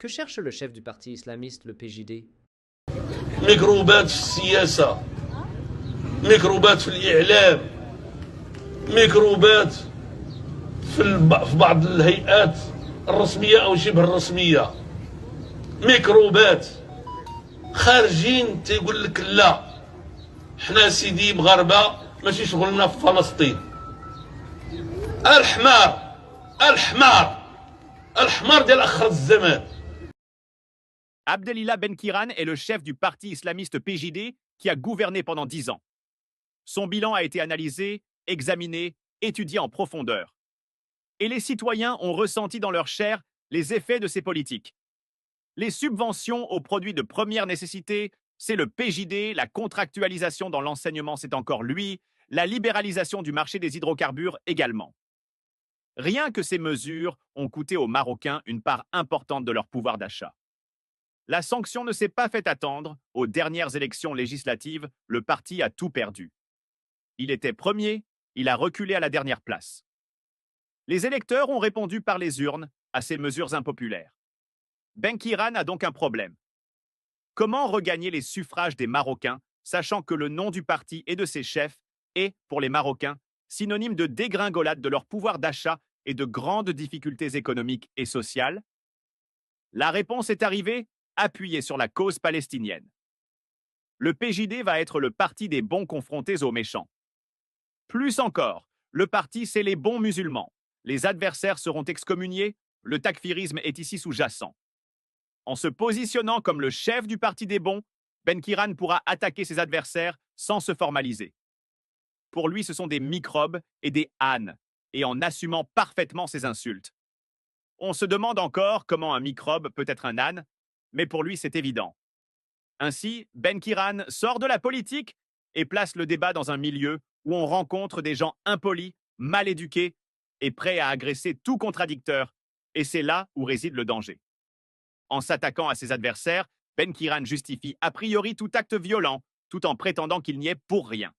Que cherche le chef du parti islamiste, le PJD? ميكروبات في السياسة، ميكروبات في الإعلام، ميكروبات في بعض الهيئات الرسمية أو شبه الرسمية، ميكروبات خارجين تيقول لك لا حنا سيدي مغاربة ماشي شغلنا في فلسطين. الحمار الحمار الحمار ديال آخر الزمان. Abdelilah Benkiran est le chef du parti islamiste PJD qui a gouverné pendant 10 ans. Son bilan a été analysé, examiné, étudié en profondeur. Et les citoyens ont ressenti dans leur chair les effets de ces politiques. Les subventions aux produits de première nécessité, c'est le PJD, la contractualisation dans l'enseignement, c'est encore lui, la libéralisation du marché des hydrocarbures également. Rien que ces mesures ont coûté aux Marocains une part importante de leur pouvoir d'achat. La sanction ne s'est pas fait attendre. Aux dernières élections législatives, le parti a tout perdu. Il était premier, il a reculé à la dernière place. Les électeurs ont répondu par les urnes à ces mesures impopulaires. Benkiran a donc un problème. Comment regagner les suffrages des Marocains, sachant que le nom du parti et de ses chefs est, pour les Marocains, synonyme de dégringolade de leur pouvoir d'achat et de grandes difficultés économiques et sociales? La réponse est arrivée, appuyée sur la cause palestinienne. Le PJD va être le parti des bons confrontés aux méchants. Plus encore, le parti, c'est les bons musulmans. Les adversaires seront excommuniés, le takfirisme est ici sous-jacent. En se positionnant comme le chef du parti des bons, Benkiran pourra attaquer ses adversaires sans se formaliser. Pour lui, ce sont des microbes et des ânes, et en assumant parfaitement ses insultes. On se demande encore comment un microbe peut être un âne, mais pour lui, c'est évident. Ainsi, Benkiran sort de la politique et place le débat dans un milieu où on rencontre des gens impolis, mal éduqués et prêts à agresser tout contradicteur, et c'est là où réside le danger. En s'attaquant à ses adversaires, Benkiran justifie a priori tout acte violent, tout en prétendant qu'il n'y est pour rien.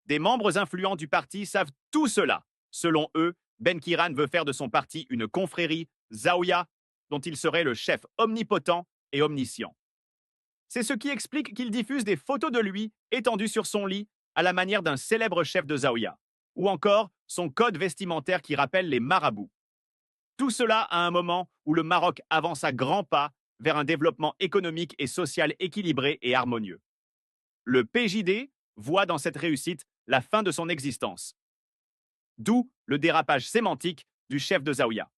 Des membres influents du parti savent tout cela. Selon eux, Benkiran veut faire de son parti une confrérie, Zaouia, dont il serait le chef omnipotent et omniscient. C'est ce qui explique qu'il diffuse des photos de lui étendues sur son lit à la manière d'un célèbre chef de Zaouia, ou encore son code vestimentaire qui rappelle les marabouts. Tout cela à un moment où le Maroc avance à grands pas vers un développement économique et social équilibré et harmonieux. Le PJD voit dans cette réussite la fin de son existence. D'où le dérapage sémantique du chef de Zaouia.